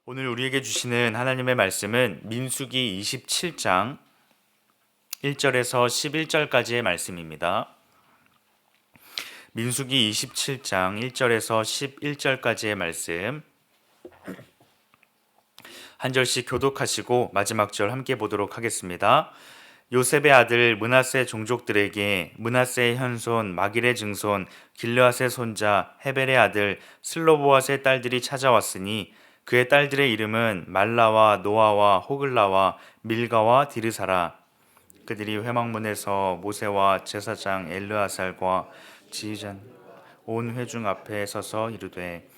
오늘 우리에게 주시는 하나님의 말씀은 민수기 27장 1절에서 11절까지의 말씀입니다. 민수기 27장 1절에서 11절까지의 말씀 한 절씩 교독하시고 마지막 절 함께 보도록 하겠습니다. 요셉의 아들 므낫세 종족들에게 므낫세의 현손 마길의 증손 길르앗의 손자 헤벨의 아들 슬로보앗의 딸들이 찾아왔으니 그의 딸들의 이름은 말라와 노아와 호글라와 밀가와 디르사라. 그들이 회막문에서 모세와 제사장 엘르아살과 지휘장 온 회중 앞에 서서 이르되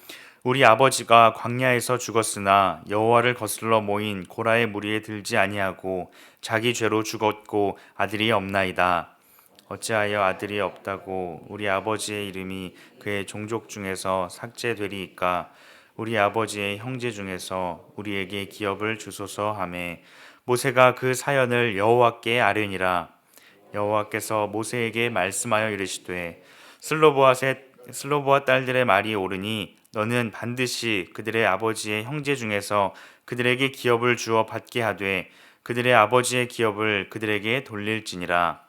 우리 아버지가 광야에서 죽었으나 여호와를 거슬러 모인 고라의 무리에 들지 아니하고 자기 죄로 죽었고 아들이 없나이다. 어찌하여 아들이 없다고 우리 아버지의 이름이 그의 종족 중에서 삭제되리이까? 우리 아버지의 형제 중에서 우리에게 기업을 주소서 하매 모세가 그 사연을 여호와께 아뢰니라. 여호와께서 모세에게 말씀하여 이르시되 슬로보아 딸들의 말이 옳으니 너는 반드시 그들의 아버지의 형제 중에서 그들에게 기업을 주어 받게 하되 그들의 아버지의 기업을 그들에게 돌릴지니라.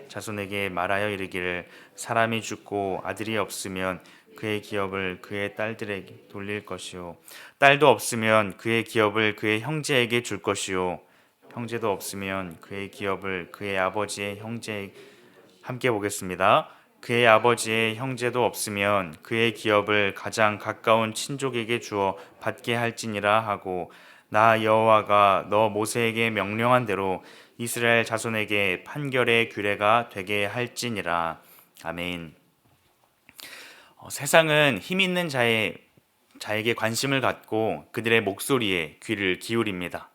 자손에게 말하여 이르기를 사람이 죽고 아들이 없으면 그의 기업을 그의 딸들에게 돌릴 것이요 딸도 없으면 그의 기업을 그의 형제에게 줄 것이요 형제도 없으면 그의 기업을 그의 아버지의 형제에게 함께 보겠습니다. 그의 아버지의 형제도 없으면 그의 기업을 가장 가까운 친족에게 주어 받게 할지니라 하고 나 여호와가 너 모세에게 명령한 대로 이스라엘 자손에게 판결의 규례가 되게 할지니라. 아멘. 세상은 힘 있는 자에게 관심을 갖고 그들의 목소리에 귀를 기울입니다.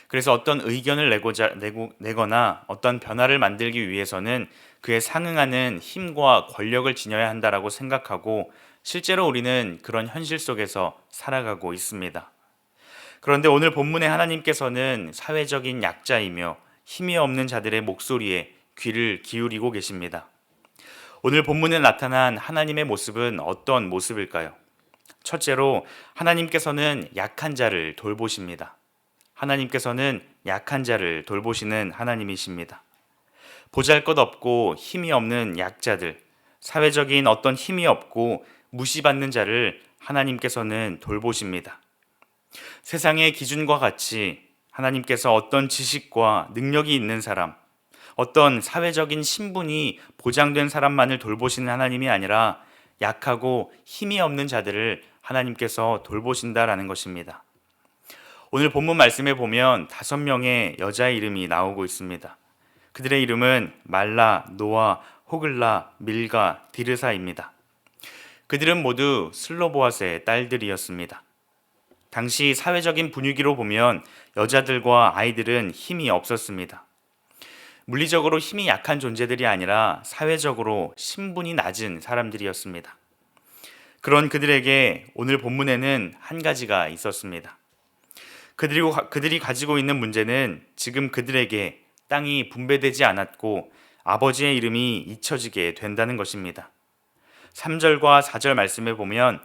그래서 어떤 의견을 내거나 어떤 변화를 만들기 위해서는 그에 상응하는 힘과 권력을 지녀야 한다라고 생각하고 실제로 우리는 그런 현실 속에서 살아가고 있습니다. 그런데 오늘 본문의 하나님께서는 사회적인 약자이며 힘이 없는 자들의 목소리에 귀를 기울이고 계십니다. 오늘 본문에 나타난 하나님의 모습은 어떤 모습일까요? 첫째로 하나님께서는 약한 자를 돌보십니다. 하나님께서는 약한 자를 돌보시는 하나님이십니다. 보잘것없고 힘이 없는 약자들, 사회적인 어떤 힘이 없고 무시받는 자를 하나님께서는 돌보십니다. 세상의 기준과 같이 하나님께서 어떤 지식과 능력이 있는 사람, 어떤 사회적인 신분이 보장된 사람만을 돌보시는 하나님이 아니라 약하고 힘이 없는 자들을 하나님께서 돌보신다라는 것입니다. 오늘 본문 말씀에 보면 5명의 여자의 이름이 나오고 있습니다. 그들의 이름은 말라, 노아, 호글라, 밀가, 디르사입니다. 그들은 모두 슬로보앗의 딸들이었습니다. 당시 사회적인 분위기로 보면 여자들과 아이들은 힘이 없었습니다. 물리적으로 힘이 약한 존재들이 아니라 사회적으로 신분이 낮은 사람들이었습니다. 그런 그들에게 오늘 본문에는 한 가지가 있었습니다. 그들이 가지고 있는 문제는 지금 그들에게 땅이 분배되지 않았고 아버지의 이름이 잊혀지게 된다는 것입니다. 3절과 4절 말씀에 보면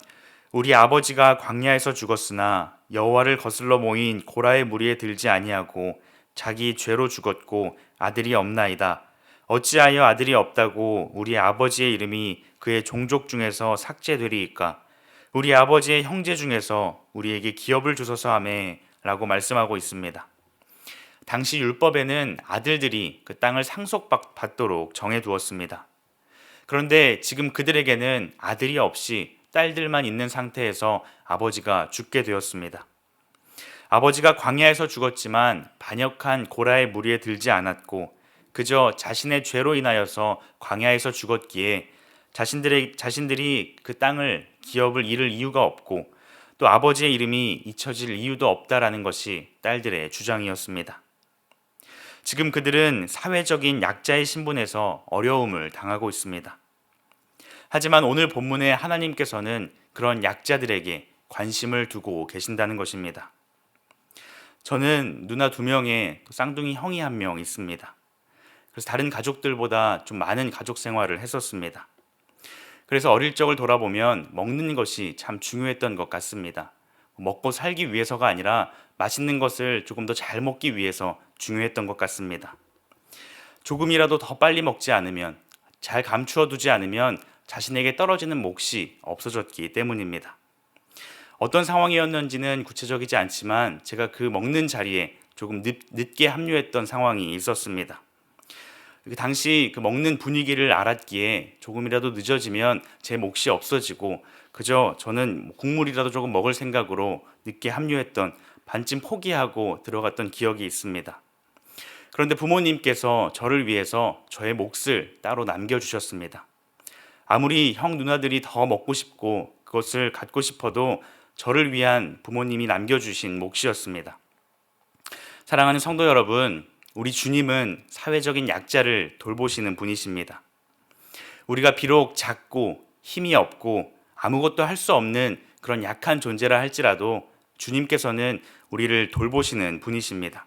우리 아버지가 광야에서 죽었으나 여호와를 거슬러 모인 고라의 무리에 들지 아니하고 자기 죄로 죽었고 아들이 없나이다. 어찌하여 아들이 없다고 우리 아버지의 이름이 그의 종족 중에서 삭제되리이까? 우리 아버지의 형제 중에서 우리에게 기업을 주소서 하매 라고 말씀하고 있습니다. 당시 율법에는 아들들이 그 땅을 상속받도록 정해두었습니다. 그런데 지금 그들에게는 아들이 없이 딸들만 있는 상태에서 아버지가 죽게 되었습니다. 아버지가 광야에서 죽었지만 반역한 고라의 무리에 들지 않았고 그저 자신의 죄로 인하여서 광야에서 죽었기에 자신들이 그 땅을 기업을 잃을 이유가 없고 또 아버지의 이름이 잊혀질 이유도 없다라는 것이 딸들의 주장이었습니다. 지금 그들은 사회적인 약자의 신분에서 어려움을 당하고 있습니다. 하지만 오늘 본문에 하나님께서는 그런 약자들에게 관심을 두고 계신다는 것입니다. 저는 누나 2명에 쌍둥이 형이 1명 있습니다. 그래서 다른 가족들보다 좀 많은 가족 생활을 했었습니다. 그래서 어릴 적을 돌아보면 먹는 것이 참 중요했던 것 같습니다. 먹고 살기 위해서가 아니라 맛있는 것을 조금 더 잘 먹기 위해서 중요했던 것 같습니다. 조금이라도 더 빨리 먹지 않으면, 잘 감추어 두지 않으면 자신에게 떨어지는 몫이 없어졌기 때문입니다. 어떤 상황이었는지는 구체적이지 않지만 제가 그 먹는 자리에 조금 늦게 합류했던 상황이 있었습니다. 그 당시 그 먹는 분위기를 알았기에 조금이라도 늦어지면 제 몫이 없어지고 그저 저는 국물이라도 조금 먹을 생각으로 늦게 합류했던, 반쯤 포기하고 들어갔던 기억이 있습니다. 그런데 부모님께서 저를 위해서 저의 몫을 따로 남겨주셨습니다. 아무리 형 누나들이 더 먹고 싶고 그것을 갖고 싶어도 저를 위한 부모님이 남겨주신 몫이었습니다. 사랑하는 성도 여러분, 우리 주님은 사회적인 약자를 돌보시는 분이십니다. 우리가 비록 작고 힘이 없고 아무것도 할 수 없는 그런 약한 존재라 할지라도 주님께서는 우리를 돌보시는 분이십니다.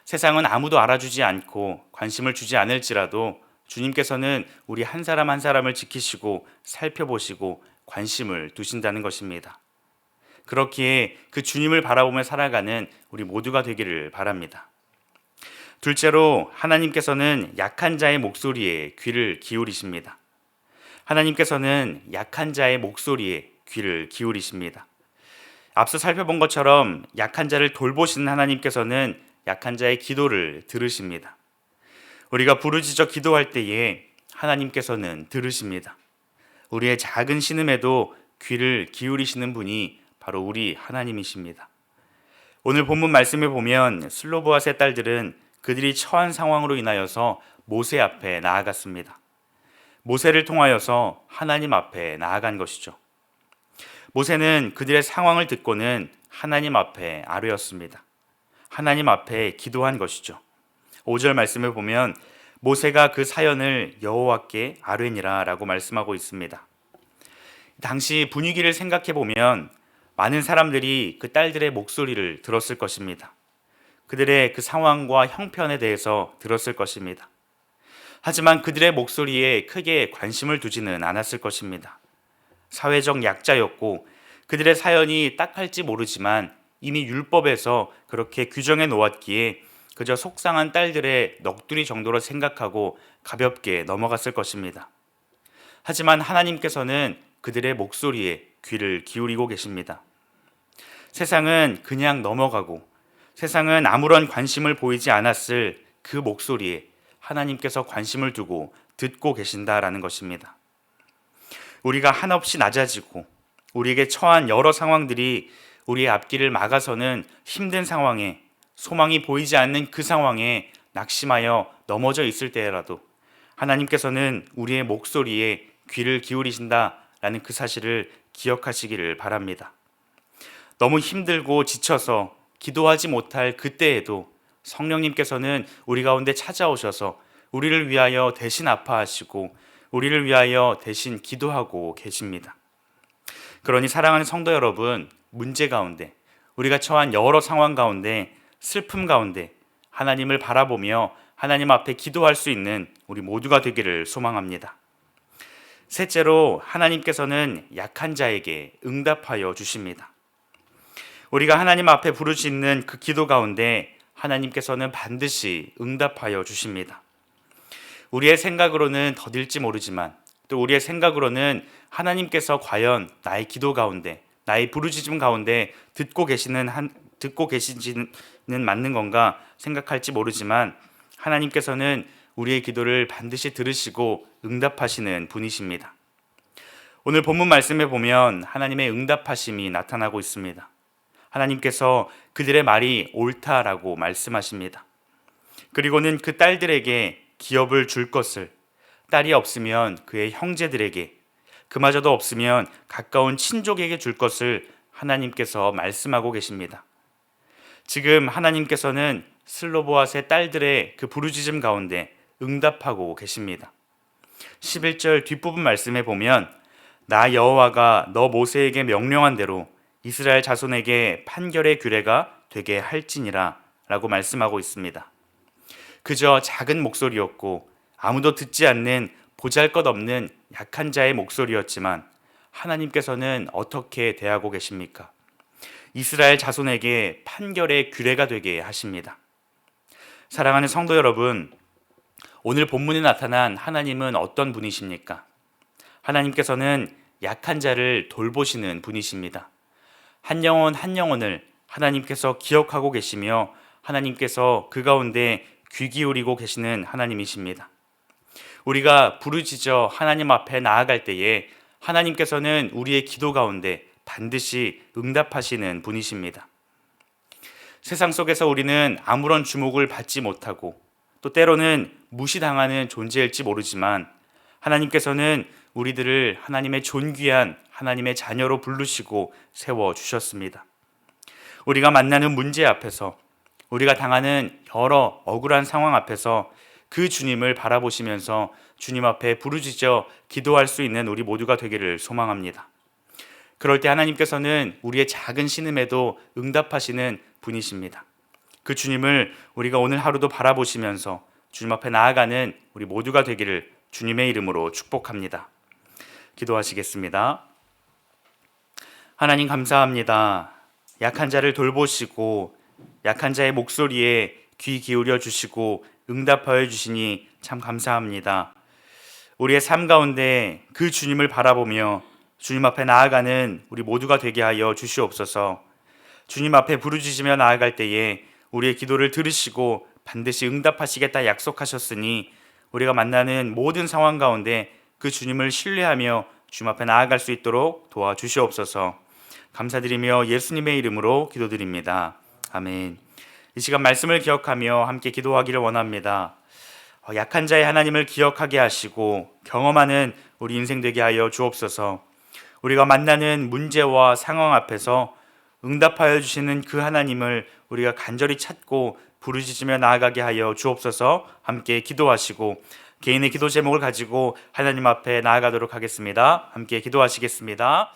세상은 아무도 알아주지 않고 관심을 주지 않을지라도 주님께서는 우리 한 사람 한 사람을 지키시고 살펴보시고 관심을 두신다는 것입니다. 그렇기에 그 주님을 바라보며 살아가는 우리 모두가 되기를 바랍니다. 둘째로 하나님께서는 약한 자의 목소리에 귀를 기울이십니다. 하나님께서는 약한 자의 목소리에 귀를 기울이십니다. 앞서 살펴본 것처럼 약한 자를 돌보시는 하나님께서는 약한 자의 기도를 들으십니다. 우리가 부르짖어 기도할 때에 하나님께서는 들으십니다. 우리의 작은 신음에도 귀를 기울이시는 분이 바로 우리 하나님이십니다. 오늘 본문 말씀을 보면 슬로보앗의 딸들은 그들이 처한 상황으로 인하여서 모세 앞에 나아갔습니다. 모세를 통하여서 하나님 앞에 나아간 것이죠. 모세는 그들의 상황을 듣고는 하나님 앞에 아뢰었습니다. 하나님 앞에 기도한 것이죠. 5절 말씀을 보면 모세가 그 사연을 여호와께 아뢰니라 라고 말씀하고 있습니다. 당시 분위기를 생각해 보면 많은 사람들이 그 딸들의 목소리를 들었을 것입니다. 그들의 그 상황과 형편에 대해서 들었을 것입니다. 하지만 그들의 목소리에 크게 관심을 두지는 않았을 것입니다. 사회적 약자였고 그들의 사연이 딱할지 모르지만 이미 율법에서 그렇게 규정해 놓았기에 그저 속상한 딸들의 넋두리 정도로 생각하고 가볍게 넘어갔을 것입니다. 하지만 하나님께서는 그들의 목소리에 귀를 기울이고 계십니다. 세상은 그냥 넘어가고 세상은 아무런 관심을 보이지 않았을 그 목소리에 하나님께서 관심을 두고 듣고 계신다라는 것입니다. 우리가 한없이 낮아지고 우리에게 처한 여러 상황들이 우리의 앞길을 막아서는 힘든 상황에, 소망이 보이지 않는 그 상황에 낙심하여 넘어져 있을 때라도 하나님께서는 우리의 목소리에 귀를 기울이신다라는 그 사실을 기억하시기를 바랍니다. 너무 힘들고 지쳐서 기도하지 못할 그때에도 성령님께서는 우리 가운데 찾아오셔서 우리를 위하여 대신 아파하시고 우리를 위하여 대신 기도하고 계십니다. 그러니 사랑하는 성도 여러분, 문제 가운데, 우리가 처한 여러 상황 가운데, 슬픔 가운데 하나님을 바라보며 하나님 앞에 기도할 수 있는 우리 모두가 되기를 소망합니다. 셋째로 하나님께서는 약한 자에게 응답하여 주십니다. 우리가 하나님 앞에 부르짖는 그 기도 가운데 하나님께서는 반드시 응답하여 주십니다. 우리의 생각으로는 더딜지 모르지만 또 우리의 생각으로는 하나님께서 과연 나의 기도 가운데, 나의 부르짖음 가운데 듣고 계시지는 맞는 건가 생각할지 모르지만 하나님께서는 우리의 기도를 반드시 들으시고 응답하시는 분이십니다. 오늘 본문 말씀에 보면 하나님의 응답하심이 나타나고 있습니다. 하나님께서 그들의 말이 옳다라고 말씀하십니다. 그리고는 그 딸들에게 기업을 줄 것을, 딸이 없으면 그의 형제들에게, 그마저도 없으면 가까운 친족에게 줄 것을 하나님께서 말씀하고 계십니다. 지금 하나님께서는 슬로보앗의 딸들의 그 부르짖음 가운데 응답하고 계십니다. 11절 뒷부분 말씀에 보면 나 여호와가 너 모세에게 명령한 대로 이스라엘 자손에게 판결의 규례가 되게 할지니라 라고 말씀하고 있습니다. 그저 작은 목소리였고 아무도 듣지 않는 보잘것없는 약한 자의 목소리였지만 하나님께서는 어떻게 대하고 계십니까? 이스라엘 자손에게 판결의 규례가 되게 하십니다. 사랑하는 성도 여러분, 오늘 본문에 나타난 하나님은 어떤 분이십니까? 하나님께서는 약한 자를 돌보시는 분이십니다. 한 영혼 한 영혼을 하나님께서 기억하고 계시며 하나님께서 그 가운데 귀 기울이고 계시는 하나님이십니다. 우리가 부르짖어 하나님 앞에 나아갈 때에 하나님께서는 우리의 기도 가운데 반드시 응답하시는 분이십니다. 세상 속에서 우리는 아무런 주목을 받지 못하고 또 때로는 무시당하는 존재일지 모르지만 하나님께서는 우리들을 하나님의 존귀한 하나님의 자녀로 부르시고 세워주셨습니다. 우리가 만나는 문제 앞에서, 우리가 당하는 여러 억울한 상황 앞에서 그 주님을 바라보시면서 주님 앞에 부르짖어 기도할 수 있는 우리 모두가 되기를 소망합니다. 그럴 때 하나님께서는 우리의 작은 신음에도 응답하시는 분이십니다. 그 주님을 우리가 오늘 하루도 바라보시면서 주님 앞에 나아가는 우리 모두가 되기를 주님의 이름으로 축복합니다. 기도하시겠습니다. 하나님 감사합니다. 약한 자를 돌보시고 약한 자의 목소리에 귀 기울여 주시고 응답하여 주시니 참 감사합니다. 우리의 삶 가운데 그 주님을 바라보며 주님 앞에 나아가는 우리 모두가 되게 하여 주시옵소서. 주님 앞에 부르짖으며 나아갈 때에 우리의 기도를 들으시고 반드시 응답하시겠다 약속하셨으니 우리가 만나는 모든 상황 가운데 그 주님을 신뢰하며 주님 앞에 나아갈 수 있도록 도와주시옵소서. 감사드리며 예수님의 이름으로 기도드립니다. 아멘. 이 시간 말씀을 기억하며 함께 기도하기를 원합니다. 약한 자의 하나님을 기억하게 하시고 경험하는 우리 인생 되게 하여 주옵소서. 우리가 만나는 문제와 상황 앞에서 응답하여 주시는 그 하나님을 우리가 간절히 찾고 부르짖으며 나아가게 하여 주옵소서. 함께 기도하시고 개인의 기도 제목을 가지고 하나님 앞에 나아가도록 하겠습니다. 함께 기도하시겠습니다.